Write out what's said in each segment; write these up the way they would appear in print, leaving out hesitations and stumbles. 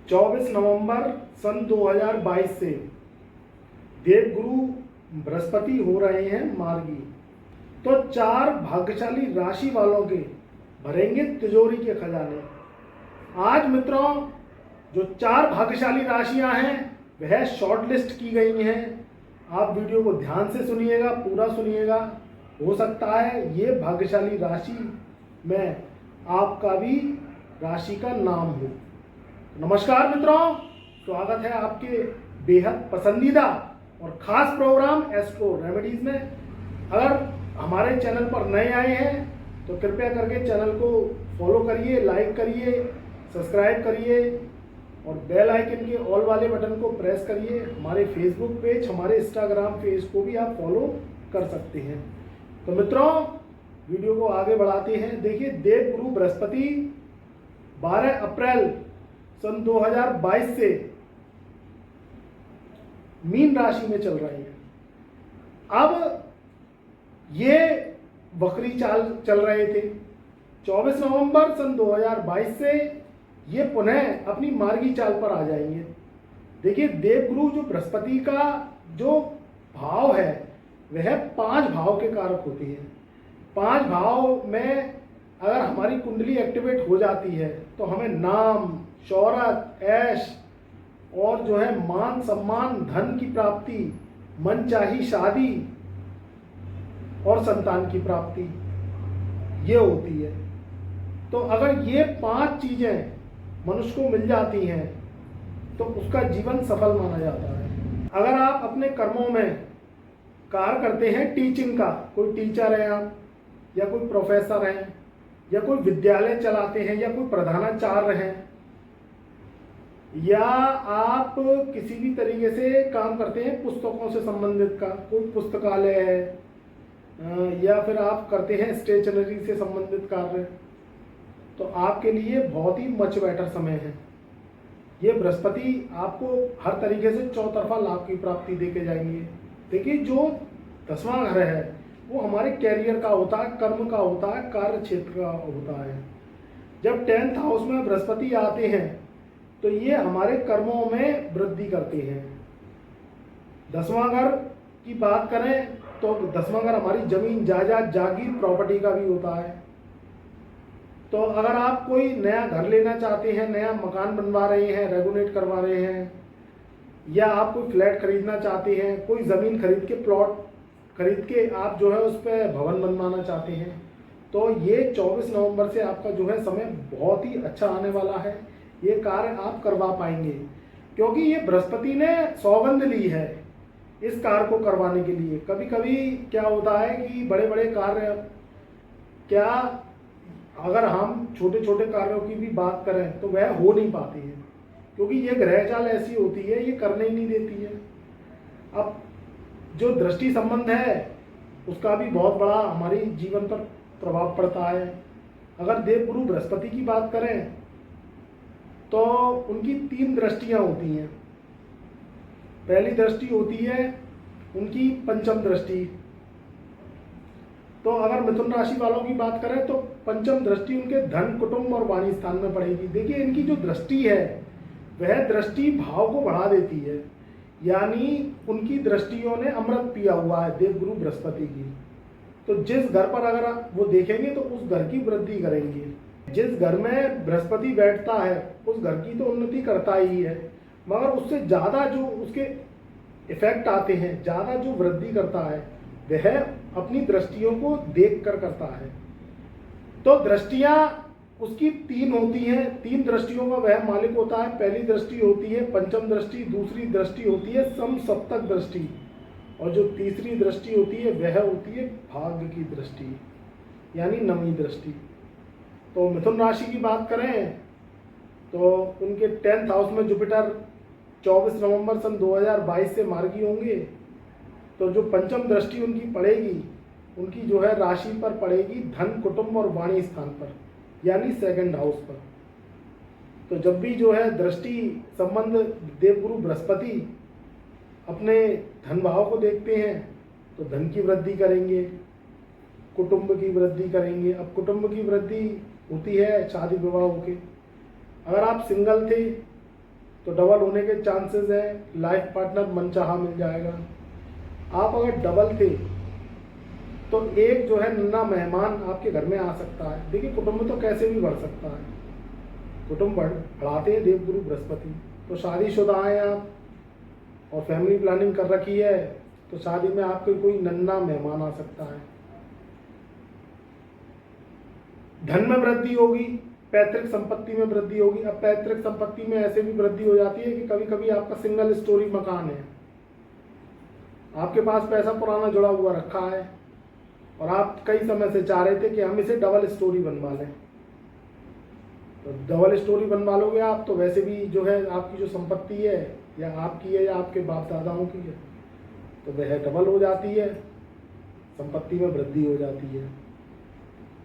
24 नवंबर सन 2022 से देवगुरु बृहस्पति हो रहे हैं मार्गी। तो 4 भाग्यशाली राशि वालों के भरेंगे तिजोरी के खजाने। आज मित्रों, जो 4 भाग्यशाली राशियां हैं वह शॉर्ट लिस्ट की गई हैं। आप वीडियो को ध्यान से सुनिएगा, पूरा सुनिएगा। हो सकता है ये भाग्यशाली राशि में आपका भी राशि का नाम हो। नमस्कार मित्रों, स्वागत है आपके बेहद पसंदीदा और ख़ास प्रोग्राम एस्ट्रो रेमेडीज़ में। अगर हमारे चैनल पर नए आए हैं तो कृपया करके चैनल को फॉलो करिए, लाइक करिए, सब्सक्राइब करिए और बेल आइकन के ऑल वाले बटन को प्रेस करिए। हमारे फेसबुक पेज, हमारे इंस्टाग्राम पेज को भी आप फॉलो कर सकते हैं। तो मित्रों, वीडियो को आगे बढ़ाते हैं। देखिए, देवगुरु बृहस्पति 12 अप्रैल सन 2022 से मीन राशि में चल रही है। अब ये वक्री चाल चल रहे थे। 24 नवंबर सन 2022 से ये पुनः अपनी मार्गी चाल पर आ जाएंगे। देखिए, देवगुरु जो बृहस्पति का जो भाव है वह 5 भाव के कारक होते हैं। 5 भाव में अगर हमारी कुंडली एक्टिवेट हो जाती है तो हमें नाम, शौहरत, ऐश और जो है मान सम्मान, धन की प्राप्ति, मनचाही शादी और संतान की प्राप्ति ये होती है। तो अगर ये 5 चीजें मनुष्य को मिल जाती हैं तो उसका जीवन सफल माना जाता है। अगर आप अपने कर्मों में कार्य करते हैं टीचिंग का, कोई टीचर है आप, या कोई प्रोफेसर हैं, या कोई विद्यालय चलाते हैं, या कोई प्रधानाचार्य हैं, या आप किसी भी तरीके से काम करते हैं पुस्तकों से संबंधित का, कोई पुस्तकालय है, या फिर आप करते हैं स्टेशनरी से संबंधित कार्य, तो आपके लिए बहुत ही मच बेटर समय है। ये बृहस्पति आपको हर तरीके से चौतरफा लाभ की प्राप्ति देके जाएंगे। देखिए, जो 10वां घर है वो हमारे कैरियर का होता है, कर्म का होता है, कार्य क्षेत्र का होता है। जब 10th हाउस में बृहस्पति आते हैं तो ये हमारे कर्मों में वृद्धि करते हैं। 10वां घर की बात करें तो 10वां घर हमारी जमीन, जायदाद, जागीर, प्रॉपर्टी का भी होता है। तो अगर आप कोई नया घर लेना चाहते हैं, नया मकान बनवा रहे हैं, रेगुलेट करवा रहे हैं, या आप कोई फ्लैट खरीदना चाहते हैं, कोई ज़मीन खरीद के, प्लॉट खरीद के आप जो है उस पर भवन बनवाना चाहते हैं, तो ये 24 नवंबर से आपका जो है समय बहुत ही अच्छा आने वाला है। ये कार्य आप करवा पाएंगे क्योंकि ये बृहस्पति ने सौगंध ली है इस कार्य को करवाने के लिए। कभी कभी क्या होता है कि बड़े बड़े कार्य, क्या अगर हम छोटे छोटे कार्यों की भी बात करें तो वह हो नहीं पाती है क्योंकि ये ग्रह चाल ऐसी होती है, ये करने ही नहीं देती है। अब जो दृष्टि संबंध है उसका भी बहुत बड़ा हमारी जीवन पर प्रभाव पड़ता है। अगर देवगुरु बृहस्पति की बात करें तो उनकी 3 दृष्टियां होती हैं। पहली दृष्टि होती है उनकी पंचम दृष्टि। तो अगर मिथुन राशि वालों की बात करें तो पंचम दृष्टि उनके धन, कुटुंब और वाणी स्थान में पड़ेगी। देखिए, इनकी जो दृष्टि है वह दृष्टि भाव को बढ़ा देती है, यानी उनकी दृष्टियों ने अमृत पिया हुआ है देवगुरु बृहस्पति की। तो जिस घर पर अगर वो देखेंगे तो उस घर की वृद्धि करेंगे। जिस घर में बृहस्पति बैठता है उस घर की तो उन्नति करता ही है, मगर उससे ज़्यादा जो उसके इफेक्ट आते हैं, ज़्यादा जो वृद्धि करता है वह अपनी दृष्टियों को देख कर करता है। तो दृष्टियाँ उसकी 3 होती हैं। 3 दृष्टियों का वह मालिक होता है। पहली दृष्टि होती है पंचम दृष्टि, दूसरी दृष्टि होती है समसप्तक दृष्टि, और जो तीसरी दृष्टि होती है वह होती है भाग्य की दृष्टि, यानी नवमी दृष्टि। तो मिथुन राशि की बात करें तो उनके 10th हाउस में जुपिटर 24 नवंबर सन 2022 से मार्गी होंगे। तो जो पंचम दृष्टि उनकी पड़ेगी, उनकी जो है राशि पर पड़ेगी धन, कुटुंब और वाणी स्थान पर, यानी 2nd हाउस पर। तो जब भी जो है दृष्टि संबंध देवगुरु बृहस्पति अपने धन भाव को देखते हैं तो धन की वृद्धि करेंगे, कुटुंब की वृद्धि करेंगे। अब कुटुंब की वृद्धि होती है शादी विवाह के। अगर आप सिंगल थे तो डबल होने के चांसेस हैं, लाइफ पार्टनर मनचाहा मिल जाएगा। आप अगर डबल थे तो एक जो है नन्हा मेहमान आपके घर में आ सकता है। देखिए कुटुंब तो कैसे भी बढ़ सकता है, कुटुंब बढ़ाते हैं देवगुरु बृहस्पति। तो शादीशुदा हैं आप और फैमिली प्लानिंग कर रखी है, तो शादी में आपके कोई नन्हा मेहमान आ सकता है। धन में वृद्धि होगी, पैतृक संपत्ति में वृद्धि होगी। अब पैतृक संपत्ति में ऐसे भी वृद्धि हो जाती है कि कभी कभी आपका सिंगल स्टोरी मकान है, आपके पास पैसा पुराना जुड़ा हुआ रखा है और आप कई समय से चाह रहे थे कि हम इसे डबल स्टोरी बनवा लें। तो डबल स्टोरी बनवा लोगे आप तो वैसे भी जो है आपकी जो संपत्ति है, या आपकी है या आपके बाप दादाओं की है, तो वह डबल हो जाती है, संपत्ति में वृद्धि हो जाती है।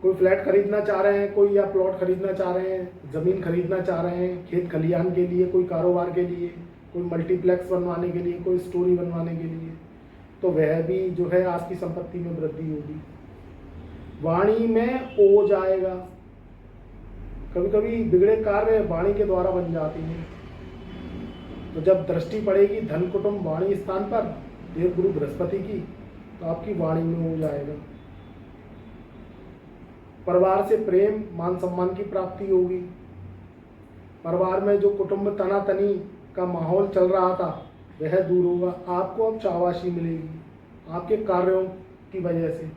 कोई फ्लैट खरीदना चाह रहे हैं, कोई या प्लॉट खरीदना चाह रहे हैं, ज़मीन खरीदना चाह रहे हैं, खेत खलिहान के लिए, कोई कारोबार के लिए, कोई मल्टीप्लेक्स बनवाने के लिए, कोई स्टोरी बनवाने के लिए, तो वह भी जो है आपकी संपत्ति में वृद्धि होगी। वाणी में ओज आएगा। कभी कभी बिगड़े कार्य वाणी के द्वारा बन जाती हैं। तो जब दृष्टि पड़ेगी धन कुटुंब वाणी स्थान पर देवगुरु बृहस्पति की, तो आपकी वाणी में हो जाएगा। परिवार से प्रेम मान सम्मान की प्राप्ति होगी। परिवार में जो कुटुंब तनातनी का माहौल चल रहा था वह दूर होगा। आपको अब शाबाशी मिलेगी आपके कार्यों की वजह से।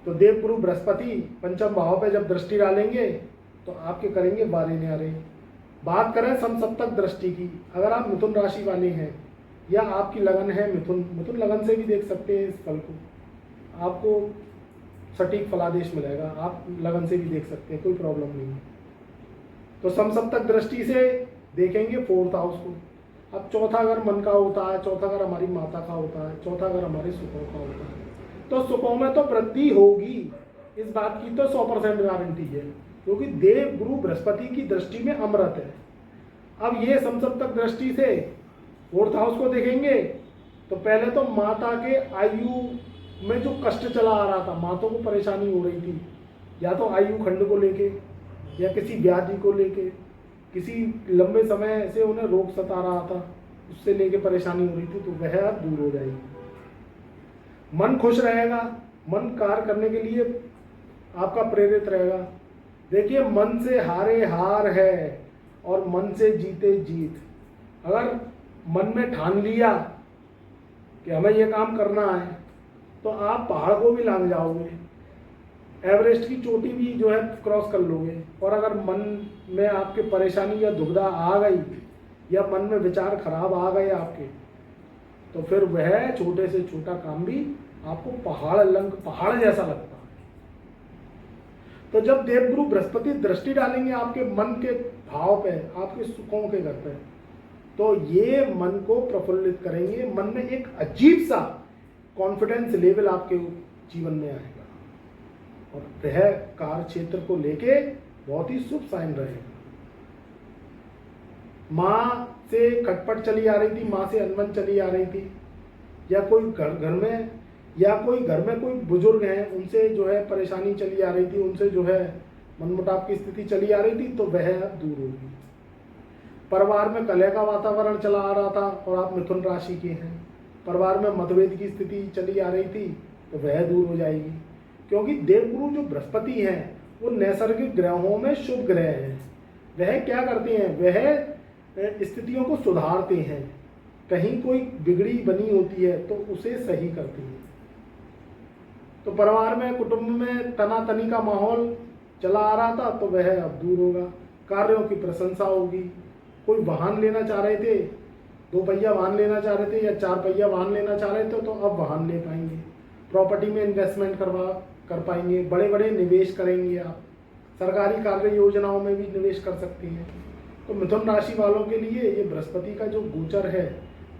तो देवगुरु बृहस्पति पंचम भाव पे जब दृष्टि डालेंगे तो आपके करेंगे बारे न्यारे। बात करें समसप्तक दृष्टि की, अगर आप मिथुन राशि वाले हैं या आपकी लगन है मिथुन लगन से भी देख सकते हैं इस फल को, आपको सटीक फलादेश मिलेगा। आप लगन से भी देख सकते हैं, कोई प्रॉब्लम नहीं है। तो समसप्तक दृष्टि से देखेंगे फोर्थ हाउस को। अब चौथा घर मन का होता है, चौथा घर हमारी माता का होता है, चौथा घर हमारे सुखों का होता है। तो सुखों में तो वृद्धि होगी, इस बात की तो 100% गारंटी है, क्योंकि देव गुरु बृहस्पति की दृष्टि में अमृत है। अब ये समसप्तक दृष्टि से फोर्थ हाउस को देखेंगे तो पहले तो माता के आयु में जो कष्ट चला आ रहा था, माता को परेशानी हो रही थी, या तो आयु खंड को लेके या किसी व्याधि को लेके, किसी लंबे समय से उन्हें रोग सता रहा था, उससे लेके परेशानी हो रही थी, तो वह अब दूर हो जाएगी। मन खुश रहेगा, मन कार्य करने के लिए आपका प्रेरित रहेगा। देखिए मन से हारे हार है और मन से जीते जीत। अगर मन में ठान लिया कि हमें यह काम करना है तो आप पहाड़ को भी लांघ जाओगे, एवरेस्ट की चोटी भी जो है क्रॉस कर लोगे। और अगर मन में आपके परेशानी या दुविधा आ गई या मन में विचार खराब आ गए आपके, तो फिर वह छोटे से छोटा काम भी आपको पहाड़ जैसा लगता है। तो जब देवगुरु बृहस्पति दृष्टि डालेंगे आपके मन के भाव पे, आपके सुखों के घर पे, तो ये मन को प्रफुल्लित करेंगे। मन में एक अजीब सा कॉन्फिडेंस लेवल आपके जीवन में आएगा और वह कार्य क्षेत्र को लेके बहुत ही शुभ साइन रहेगा। माँ से खटपट चली आ रही थी, माँ से अनबन चली आ रही थी, या कोई घर में या कोई घर में कोई बुजुर्ग हैं उनसे जो है परेशानी चली आ रही थी, उनसे जो है मनमुटाव की स्थिति चली आ रही थी, तो वह अब दूर होगी। परिवार में कलह का वातावरण चला आ रहा था और आप मिथुन राशि के हैं, परिवार में मतभेद की स्थिति चली आ रही थी, तो वह दूर हो जाएगी। क्योंकि देवगुरु जो बृहस्पति हैं वो नैसर्गिक ग्रहों में शुभ ग्रह हैं। वह क्या करते हैं, वह स्थितियों को सुधारते हैं। कहीं कोई बिगड़ी बनी होती है तो उसे सही करते हैं। तो परिवार में कुटुंब में तनातनी का माहौल चला आ रहा था, तो वह अब दूर होगा। कार्यों की प्रशंसा होगी। कोई वाहन लेना चाह रहे थे, 2 पहिया वाहन लेना चाह रहे थे या 4 पहिया वाहन लेना चाह रहे थे, तो अब वाहन ले पाएंगे। प्रॉपर्टी में इन्वेस्टमेंट कर पाएंगे, बड़े बड़े निवेश करेंगे आप। सरकारी कार्य योजनाओं में भी निवेश कर सकते हैं। तो मिथुन राशि वालों के लिए ये बृहस्पति का जो गोचर है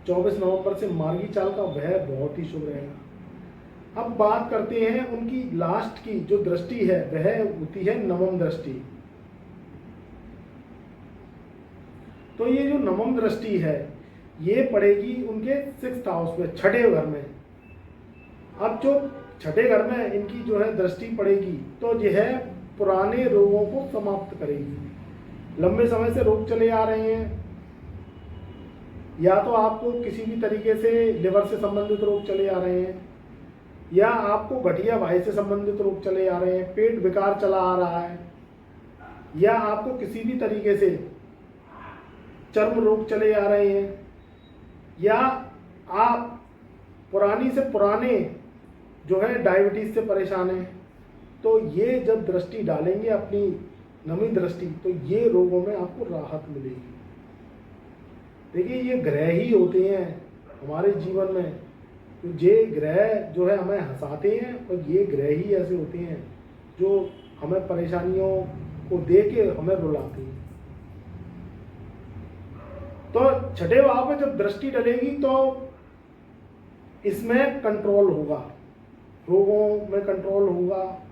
24 नवंबर से मार्गी चाल का, वह बहुत ही शुभ रहेगा। अब बात करते हैं उनकी लास्ट की जो दृष्टि है, वह होती है नवम दृष्टि। तो ये जो नवम दृष्टि है ये पड़ेगी उनके 6th हाउस में, छठे घर में। अब जो छठे घर में इनकी जो है दृष्टि पड़ेगी तो यह पुराने रोगों को समाप्त करेगी। लंबे समय से रोग चले आ रहे हैं, या तो आपको किसी भी तरीके से लिवर से संबंधित रोग चले आ रहे हैं, या आपको गठिया वायु से संबंधित रोग चले आ रहे हैं, पेट विकार चला आ रहा है, या आपको किसी भी तरीके से चर्म रोग चले आ रहे हैं, या आप पुरानी से पुराने जो है डायबिटीज से परेशान हैं, तो ये जब दृष्टि डालेंगे अपनी नवी दृष्टि, तो ये रोगों में आपको राहत मिलेगी। देखिए, ये ग्रह ही होते हैं हमारे जीवन में, तो ये ग्रह जो है हमें हंसाते हैं, और ये ग्रह ही ऐसे होते हैं जो हमें परेशानियों को दे के हमें रुलाते हैं। तो छठे भाव में जब दृष्टि डलेगी तो इसमें कंट्रोल होगा, रोगों में कंट्रोल होगा।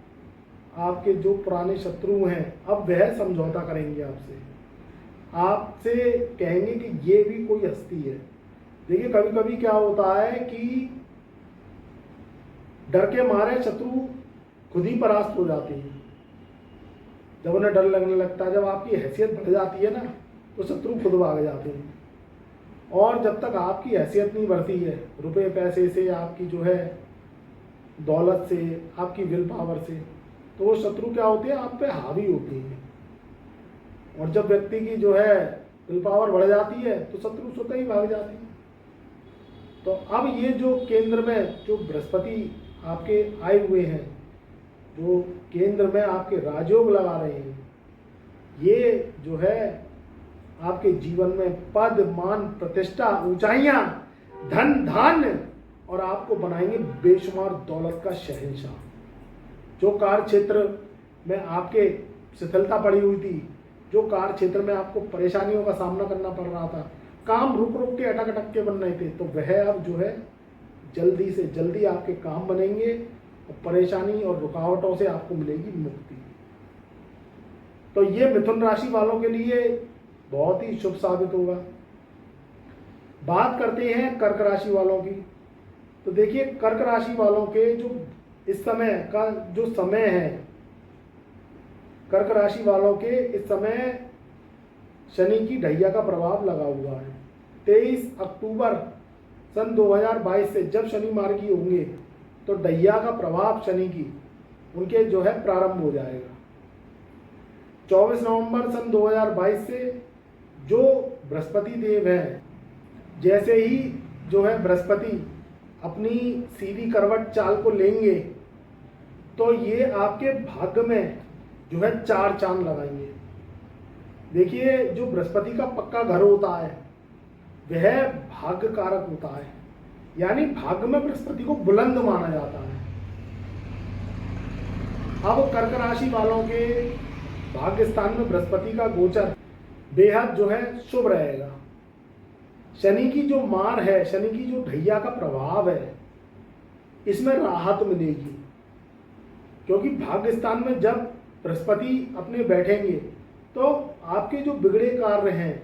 आपके जो पुराने शत्रु हैं अब वह समझौता करेंगे आपसे, आपसे कहेंगे कि ये भी कोई हस्ती है। देखिए, कभी कभी क्या होता है कि डर के मारे शत्रु खुद ही परास्त हो जाते हैं। जब उन्हें डर लगने लगता है, जब आपकी हैसियत बढ़ जाती है ना, तो शत्रु खुद भाग जाते हैं। और जब तक आपकी हैसियत नहीं बढ़ती है, रुपए पैसे से, आपकी जो है दौलत से, आपकी विल पावर से, तो वो शत्रु क्या होते हैं, आप पे हावी होते हैं। और जब व्यक्ति की जो है विल पावर बढ़ जाती है, तो शत्रु स्वतः ही भाग जाते हैं। तो अब ये जो केंद्र में जो बृहस्पति आपके आए हुए हैं, जो केंद्र में आपके राजयोग लगा रहे हैं, ये जो है आपके जीवन में पद, मान, प्रतिष्ठा, ऊंचाइयां, धन, धान्य, और आपको बनाएंगे बेशुमार दौलत का शहंशाह। जो कार्य क्षेत्र में आपके शिथिलता पड़ी हुई थी, जो कार्य क्षेत्र में आपको परेशानियों का सामना करना पड़ रहा था, काम रुक रुक के अटक अटक के बन रहे थे, तो वह अब जो है जल्दी से जल्दी आपके काम बनेंगे, और परेशानी और रुकावटों से आपको मिलेगी मुक्ति। तो ये मिथुन राशि वालों के लिए बहुत ही शुभ साबित होगा। बात करते हैं कर्क राशि वालों की। तो देखिए, कर्क राशि वालों के जो इस समय का जो समय है, कर्क राशि वालों के इस समय शनि की ढैया का प्रभाव लगा हुआ है। 23 अक्टूबर सन 2022 से जब शनि मार्गी होंगे, तो ढैया का प्रभाव शनि की उनके जो है प्रारंभ हो जाएगा। 24 नवंबर सन 2022 से जो बृहस्पति देव हैं, जैसे ही जो है बृहस्पति अपनी सीधी करवट चाल को लेंगे, तो ये आपके भाग्य में जो है 4 चांद लगाएंगे। देखिए, जो बृहस्पति का पक्का घर होता है वह भाग्य कारक होता है, यानी भाग्य में बृहस्पति को बुलंद माना जाता है। अब कर्क राशि वालों के भाग्य स्थान में बृहस्पति का गोचर बेहद जो है शुभ रहेगा। शनि की जो मार है, शनि की जो ढैया का प्रभाव है, इसमें राहत मिलेगी, क्योंकि भाग्य स्थान में जब बृहस्पति अपने बैठेंगे, तो आपके जो बिगड़े कार्य हैं,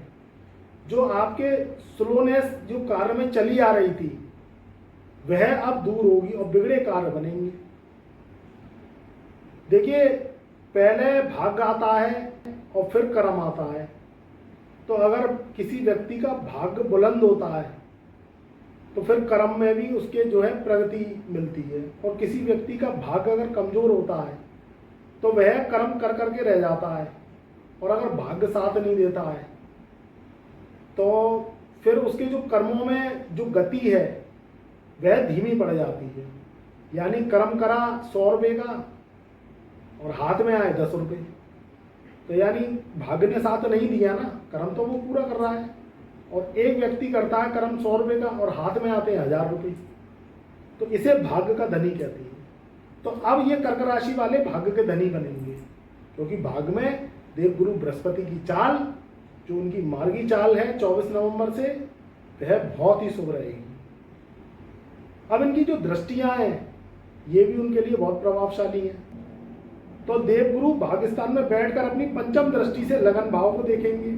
जो आपके स्लोनेस जो कार्य में चली आ रही थी, वह अब दूर होगी और बिगड़े कार्य बनेंगे। देखिए, पहले भाग्य आता है और फिर कर्म आता है। तो अगर किसी व्यक्ति का भाग्य बुलंद होता है, तो फिर कर्म में भी उसके जो है प्रगति मिलती है। और किसी व्यक्ति का भाग्य अगर कमजोर होता है, तो वह कर्म कर करके रह जाता है, और अगर भाग्य साथ नहीं देता है, तो फिर उसके जो कर्मों में जो गति है वह धीमी पड़ जाती है। यानी कर्म करा 100 रुपये का और हाथ में आए 10 रुपये, तो यानी भाग्य ने साथ नहीं दिया ना, कर्म तो वो पूरा कर रहा है। और एक व्यक्ति करता है कर्म 100 रुपये का और हाथ में आते हैं 1000 रुपये, तो इसे भाग्य का धनी कहते हैं। तो अब ये कर्क राशि वाले भाग्य के धनी बनेंगे, क्योंकि भाग्य में देवगुरु बृहस्पति की चाल, जो उनकी मार्गी चाल है 24 नवंबर से, वह बहुत ही शुभ रहेगी। अब इनकी जो दृष्टियां हैं, ये भी उनके लिए बहुत प्रभावशाली हैं। तो देवगुरु भाग्यस्थान में बैठकर अपनी पंचम दृष्टि से लगन भाव को देखेंगे,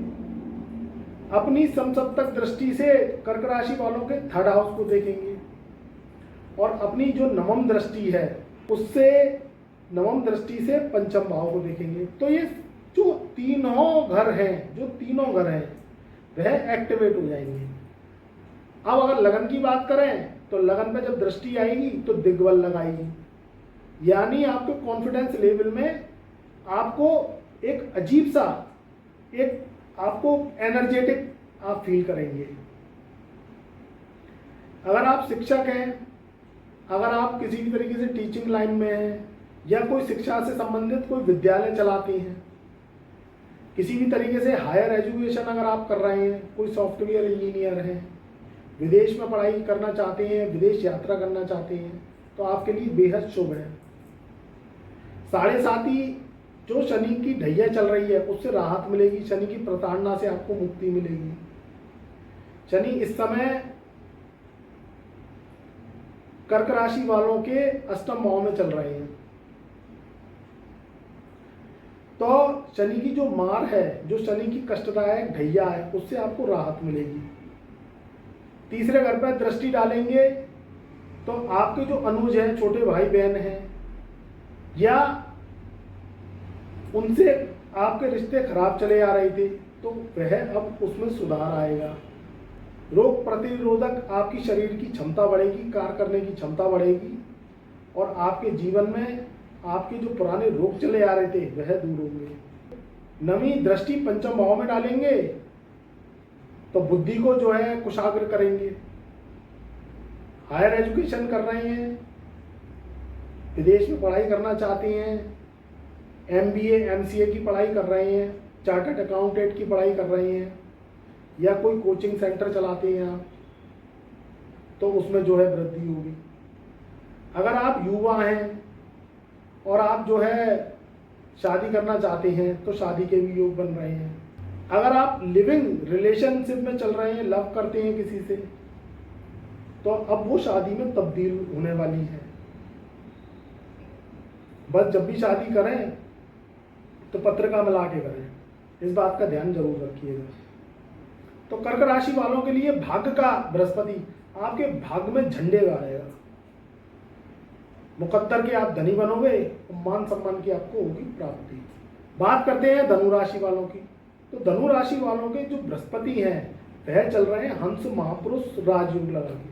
अपनी समसप्तक दृष्टि से कर्क राशि वालों के 3rd हाउस को देखेंगे, और अपनी जो नवम दृष्टि है उससे नवम दृष्टि से पंचम भाव को देखेंगे। तो ये जो तीनों घर हैं वह एक्टिवेट हो जाएंगे। अब अगर लगन की बात करें तो लगन पे जब दृष्टि आएगी तो दिग्बल लगाएगी, यानी आपके कॉन्फिडेंस लेवल में आपको एक अजीब सा एक आपको एनर्जेटिक आप फील करेंगे। अगर आप शिक्षक हैं, अगर आप किसी भी तरीके से टीचिंग लाइन में हैं या कोई शिक्षा से संबंधित कोई विद्यालय चलाते हैं, किसी भी तरीके से हायर एजुकेशन अगर आप कर रहे हैं, कोई सॉफ्टवेयर इंजीनियर हैं, विदेश में पढ़ाई करना चाहते हैं, विदेश यात्रा करना चाहते हैं, तो आपके लिए बेहद शुभ है। 7.5 जो शनि की ढैया चल रही है उससे राहत मिलेगी, शनि की प्रताड़ना से आपको मुक्ति मिलेगी। शनि इस समय कर्क राशि वालों के अष्टम भाव में चल रहे हैं, तो शनि की जो मार है, जो शनि की कष्टदायक ढैया है, उससे आपको राहत मिलेगी। तीसरे घर पर दृष्टि डालेंगे तो आपके जो अनुज हैं, छोटे भाई बहन हैं, या उनसे आपके रिश्ते खराब चले आ रहे थे तो वह अब उसमें सुधार आएगा। रोग प्रतिरोधक आपकी शरीर की क्षमता बढ़ेगी, कार्य करने की क्षमता बढ़ेगी, और आपके जीवन में आपके जो पुराने रोग चले आ रहे थे वह दूर होंगे। नवी दृष्टि पंचम भाव में डालेंगे तो बुद्धि को जो है कुशाग्र करेंगे। हायर एजुकेशन कर रहे हैं, विदेश में पढ़ाई करना चाहते हैं, MBA MCA की पढ़ाई कर रहे हैं, चार्टर्ड अकाउंटेंट की पढ़ाई कर रहे हैं, या कोई कोचिंग सेंटर चलाते हैं आप, तो उसमें जो है वृद्धि होगी। अगर आप युवा हैं और आप जो है शादी करना चाहते हैं तो शादी के भी योग बन रहे हैं। अगर आप लिविंग रिलेशनशिप में चल रहे हैं, लव करते हैं किसी से, तो अब वो शादी में तब्दील होने वाली है। बस जब भी शादी करें तो पत्रिका मिला के करें, इस बात का ध्यान जरूर रखिएगा। तो कर्क राशि वालों के लिए भाग्य का बृहस्पति आपके भाग्य में झंडे गाड़ेगा। मुकद्दर के आप धनी बनोगे, मान सम्मान की आपको होगी प्राप्ति। बात करते हैं धनु राशि वालों की, तो धनु राशि वालों के जो बृहस्पति हैं वह चल रहे हैं हंस महापुरुष राजयोग लगा के।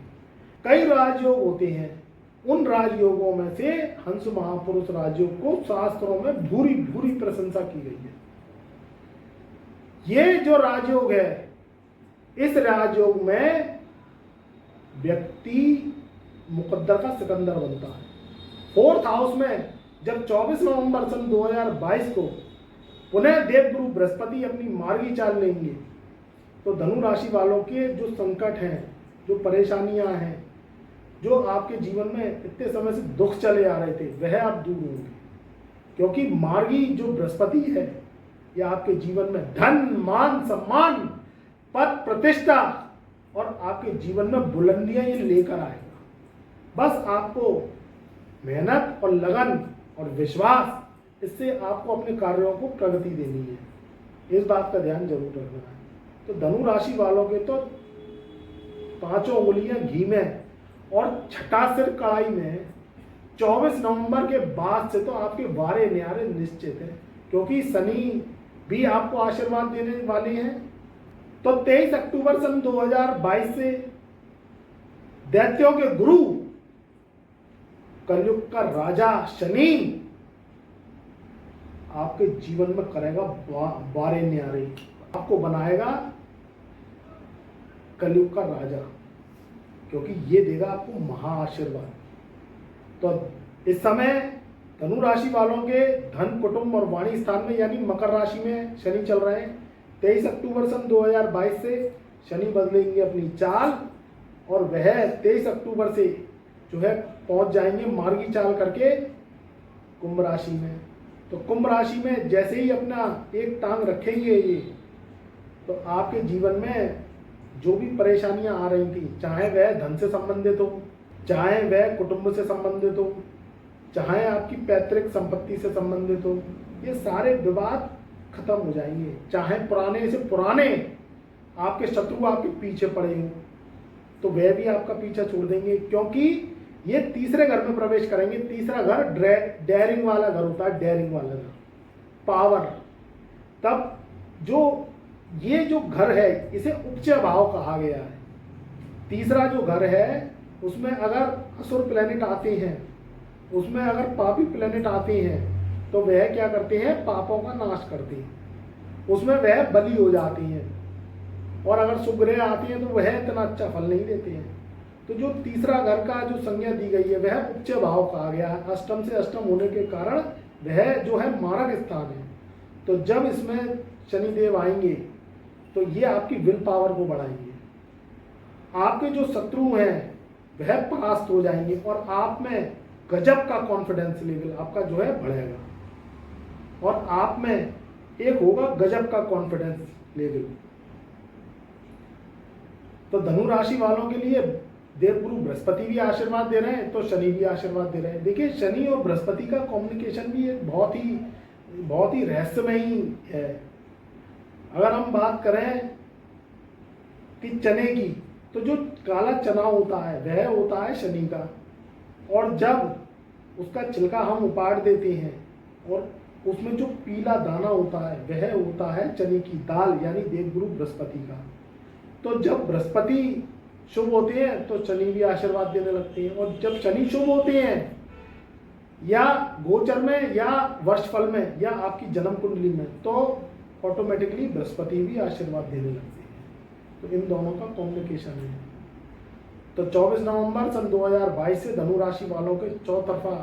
कई राजयोग होते हैं, उन राजयोगों में से हंस महापुरुष राजयोग को शास्त्रों में भूरी भूरी प्रशंसा की गई है। ये जो राजयोग है, इस राजयोग में व्यक्ति मुकद्दर का सिकंदर बनता है। 4th हाउस में जब 24 नवंबर सन 2022 को पुनः देवगुरु बृहस्पति अपनी मार्गी चाल लेंगे, तो धनु राशि वालों के जो संकट हैं, जो परेशानियां हैं, जो आपके जीवन में इतने समय से दुख चले आ रहे थे, वह अब दूर होंगे। क्योंकि मार्गी जो बृहस्पति है, यह आपके जीवन में धन, मान, सम्मान, पद, प्रतिष्ठा और आपके जीवन में बुलंदियां ये लेकर आएगा। बस आपको मेहनत और लगन और विश्वास, इससे आपको अपने कार्यों को प्रगति देनी है। इस बात का ध्यान जरूर रखना है। तो धनु राशि वालों के तो 5 उंगलियां घी में और छठा सिर कड़ाई में 24 नवंबर के बाद से तो आपके वारे न्यारे निश्चित है, क्योंकि शनि भी आपको आशीर्वाद देने वाले हैं। तो 23 अक्टूबर सन 2022 से दैत्यों के गुरु कलयुग का राजा शनि आपके जीवन में करेगा बारे न्यारे, आपको बनाएगा कलयुग का राजा, क्योंकि ये देगा आपको महा आशीर्वाद। तो इस समय धनु राशि वालों के धन, कुटुंब और वाणी स्थान में यानी मकर राशि में शनि चल रहे हैं। 23 अक्टूबर सन 2022 से शनि बदलेंगे अपनी चाल, और वह 23 अक्टूबर से जो है पहुंच जाएंगे मार्गी चाल करके कुंभ राशि में। तो कुंभ राशि में जैसे ही अपना एक टांग रखेंगे ये, तो आपके जीवन में जो भी परेशानियां आ रही थी, चाहे वह धन से संबंधित हो, चाहे वह कुटुंब से संबंधित हो, चाहे आपकी पैतृक संपत्ति से संबंधित हो, ये सारे विवाद खत्म हो जाएंगे। चाहे पुराने से पुराने आपके शत्रु आपके पीछे पड़े हों, तो वह भी आपका पीछा छोड़ देंगे, क्योंकि ये तीसरे घर में प्रवेश करेंगे। तीसरा घर डेयरिंग वाला घर होता है, डेयरिंग वाला घर, पावर, तब जो ये जो घर है इसे उपचय भाव कहा गया है। तीसरा जो घर है उसमें अगर असुर प्लेनेट आते हैं, उसमें अगर पापी प्लेनेट आते हैं तो वह क्या करते हैं, पापों का नाश करते हैं, उसमें वह बलि हो जाती हैं। और अगर शुभ ग्रह आती हैं तो वह इतना अच्छा फल नहीं देते हैं। तो जो तीसरा घर का जो संज्ञा दी गई है वह उपचय भाव कहा गया है। अष्टम से अष्टम होने के कारण वह जो है मारक स्थान है। तो जब इसमें शनिदेव आएंगे तो ये आपकी विल पावर को बढ़ाएंगे, आपके जो शत्रु हैं वह परास्त हो जाएंगे और आप में गजब का कॉन्फिडेंस लेवल आपका जो है बढ़ेगा और आप में एक होगा गजब का कॉन्फिडेंस लेवल। तो धनु राशि वालों के लिए देवगुरु बृहस्पति भी आशीर्वाद दे रहे हैं तो शनि भी आशीर्वाद दे रहे हैं। देखिए शनि और बृहस्पति का कम्युनिकेशन भी एक बहुत ही रहस्यमय ही है। अगर हम बात करें कि चने की, तो जो काला चना होता है वह होता है शनि का, और जब उसका छिलका हम उपाड़ देते हैं और उसमें जो पीला दाना होता है वह होता है चने की दाल, यानी देवगुरु बृहस्पति का। तो जब बृहस्पति शुभ होते हैं तो शनि भी आशीर्वाद देने लगते हैं, और जब शनि शुभ होते हैं या गोचर में या वर्षफल में या आपकी जन्म कुंडली में, तो ऑटोमेटिकली बृहस्पति भी आशीर्वाद देने लगते हैं। तो इन दोनों का कॉम्बिनेशन है। तो 24 नवंबर सन 2022 से धनु राशि वालों के चौतरफा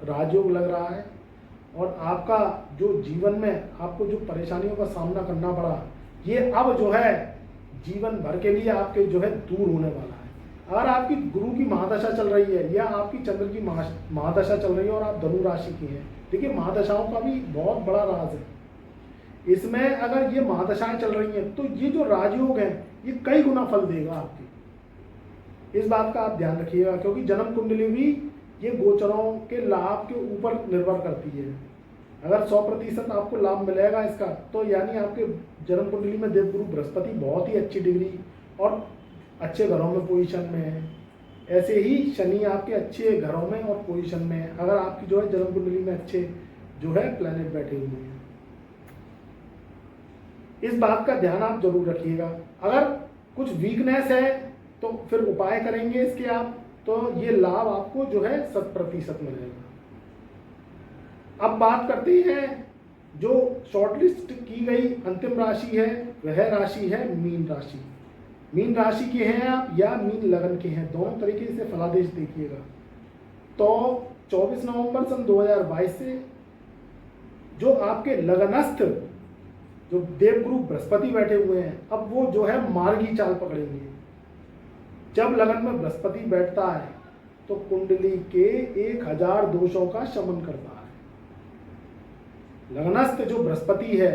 राजयोग लग रहा है, और आपका जो जीवन में आपको जो परेशानियों का सामना करना पड़ा ये अब जो है जीवन भर के लिए आपके जो है दूर होने वाला है। अगर आपकी गुरु की महादशा चल रही है या आपकी चंद्र की महादशा चल रही है और आप धनु राशि की हैं, देखिए महादशाओं का भी बहुत बड़ा राज है। इसमें अगर ये महादशाएं चल रही हैं तो ये जो राजयोग है ये कई गुना फल देगा आपकी। इस बात का आप ध्यान रखिएगा, क्योंकि जन्म कुंडली भी ये गोचरों के लाभ के ऊपर निर्भर करती है। अगर 100% आपको लाभ मिलेगा इसका, तो यानी आपके जन्म कुंडली में देवगुरु बृहस्पति बहुत ही अच्छी डिग्री और अच्छे घरों में पोजीशन में है। ऐसे ही शनि आपके अच्छे घरों में और पोजीशन में है, अगर आपकी जो है जन्म कुंडली में अच्छे जो है प्लैनेट बैठे हुए हैं। इस बात का ध्यान आप जरूर रखिएगा। अगर कुछ वीकनेस है तो फिर उपाय करेंगे इसके आप, तो ये लाभ आपको जो है 100% मिलेगा। अब बात करते हैं जो शॉर्टलिस्ट की गई अंतिम राशि है, वह राशि है मीन राशि। मीन राशि के हैं आप या मीन लगन के हैं, दोनों तरीके से फलादेश देखिएगा। तो 24 नवंबर सन 2022 से जो आपके लगनस्थ जो देवगुरु बृहस्पति बैठे हुए हैं, अब वो जो है मार्गी चाल पकड़ेंगे। जब लगन में बृहस्पति बैठता है तो कुंडली के 1000 दोषों का शमन करता है। लगनस्थ जो बृहस्पति है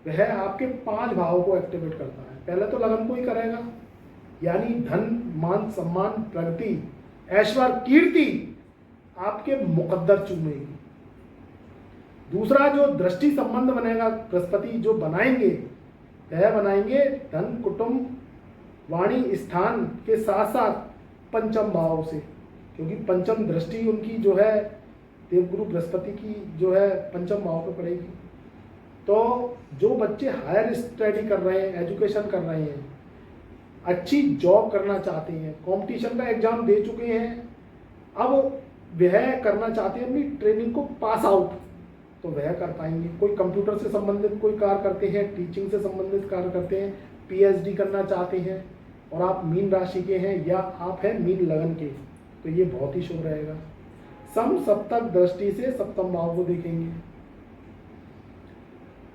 वह आपके 5 भावों को एक्टिवेट करता है। पहले तो लगन को ही करेगा, यानी धन मान सम्मान प्रगति ऐश्वर्य कीर्ति आपके मुकद्दर चूमेगी। दूसरा जो दृष्टि संबंध बनेगा बृहस्पति जो बनाएंगे, वह बनाएंगे धन कुटुंब वाणी स्थान के साथ साथ पंचम भाव से, क्योंकि पंचम दृष्टि उनकी जो है देवगुरु बृहस्पति की जो है पंचम भाव पे पड़ेगी। तो जो बच्चे हायर स्टडी कर रहे हैं, एजुकेशन कर रहे हैं, अच्छी जॉब करना चाहते हैं, कंपटीशन का एग्जाम दे चुके हैं, अब वह करना चाहते हैं अपनी ट्रेनिंग को पास आउट, तो वह कर पाएंगे। कोई कंप्यूटर से संबंधित कोई कार्य करते हैं, टीचिंग से संबंधित कार्य करते हैं, पीएचडी करना चाहते हैं और आप मीन राशि के हैं या आप हैं मीन लगन के, तो ये बहुत ही शुभ रहेगा। सम सप्तक दृष्टि से सप्तम भाव को देखेंगे।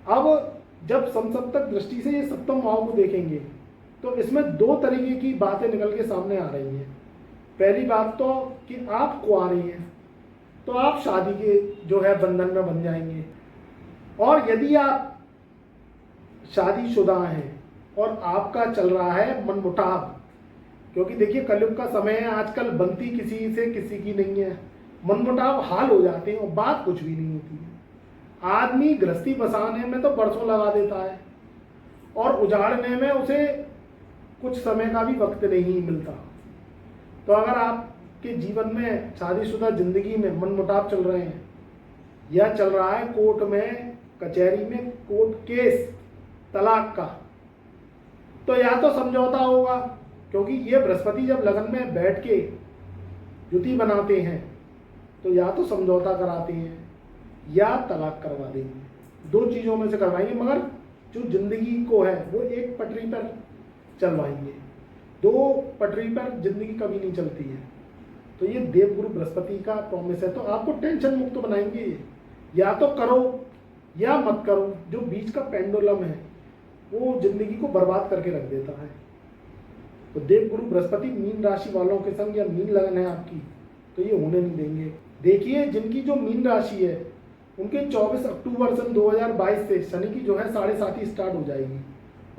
अब जब समसप्तक दृष्टि से ये सप्तम भाव को देखेंगे तो इसमें 2 तरीके की बातें निकल के सामने आ रही हैं। पहली बात तो कि आप कुंवारी हैं तो आप शादी के जो है बंधन में बन जाएंगे, और यदि आप शादीशुदा हैं और आपका चल रहा है मनमुटाव, क्योंकि देखिए कलयुग का समय है, आजकल बनती किसी से किसी की नहीं है, मनमुटाव हाल हो जाते हैं और बात कुछ भी नहीं होती है। आदमी गृहस्थी बसाने में तो बरसों लगा देता है और उजाड़ने में उसे कुछ समय का भी वक्त नहीं मिलता। तो अगर आपके जीवन में शादीशुदा जिंदगी में मनमुटाव चल रहे हैं या चल रहा है कोर्ट में कचहरी में कोर्ट केस तलाक का, तो या तो समझौता होगा, क्योंकि ये बृहस्पति जब लगन में बैठ के युति बनाते हैं तो या तो समझौता कराते हैं या तलाक करवा देंगे, दो चीज़ों में से करवाएंगे, मगर जो जिंदगी को है वो एक पटरी पर चलवाएंगे, दो पटरी पर जिंदगी कभी नहीं चलती है। तो ये देवगुरु बृहस्पति का प्रॉमिस है, तो आपको टेंशन मुक्त बनाएंगे, या तो करो या मत करो। जो बीच का पेंडुलम है वो जिंदगी को बर्बाद करके रख देता है। तो देवगुरु बृहस्पति मीन राशि वालों के संग या मीन लगन है आपकी, तो ये होने नहीं देंगे। देखिए, जिनकी जो मीन राशि है उनके 24 अक्टूबर सन 2022 से शनि की जो है 7.5 स्टार्ट हो जाएगी,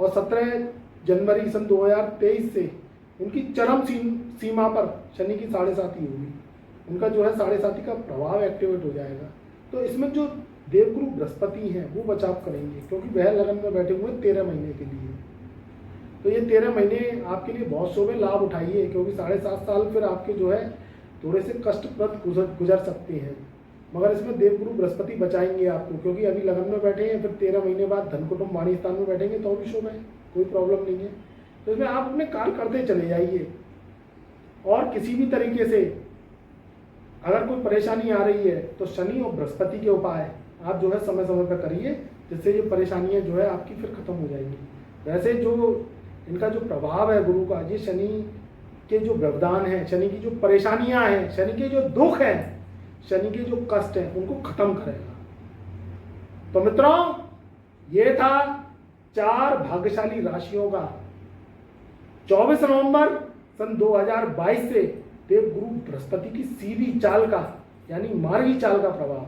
और 17 जनवरी सन 2023 से उनकी चरम सीमा पर शनि की 7.5 होगी, उनका जो है 7.5 का प्रभाव एक्टिवेट हो जाएगा। तो इसमें जो देवगुरु बृहस्पति हैं वो बचाव करेंगे, क्योंकि वह लगन में बैठे हुए 13 महीने के लिए। तो ये 13 महीने आपके लिए बहुत शुभ है, लाभ उठाइए, क्योंकि 7.5 साल फिर आपके जो है थोड़े से कष्टप्रद गुजर सकते हैं, मगर इसमें देवगुरु बृहस्पति बचाएंगे आपको, क्योंकि अभी लगन में बैठे हैं, फिर 13 महीने बाद धन कुटुंब वाणी स्थान में बैठेंगे तो भी शुभ है, कोई प्रॉब्लम नहीं है। तो इसमें आप अपने कार्य करते चले जाइए, और किसी भी तरीके से अगर कोई परेशानी आ रही है तो शनि और बृहस्पति के उपाय आप जो है समय समय पर करिए, जिससे ये परेशानियां जो है आपकी फिर खत्म हो जाएंगी। वैसे जो इनका जो प्रभाव है गुरु का, ये शनि के जो व्यवधान है, शनि की जो परेशानियां हैं, शनि के जो दुख हैं, शनि के जो कष्ट हैं, उनको खत्म करेगा। तो मित्रों, ये था 4 भाग्यशाली राशियों का 24 नवंबर सन 2022 से देवगुरु बृहस्पति की सीधी चाल का, यानी मार्गी चाल का प्रभाव।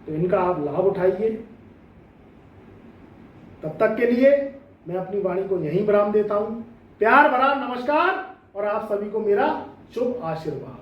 तो इनका आप लाभ उठाइए। तब तक के लिए मैं अपनी वाणी को यहीं विराम देता हूं। प्यार भरा नमस्कार, और आप सभी को मेरा शुभ आशीर्वाद।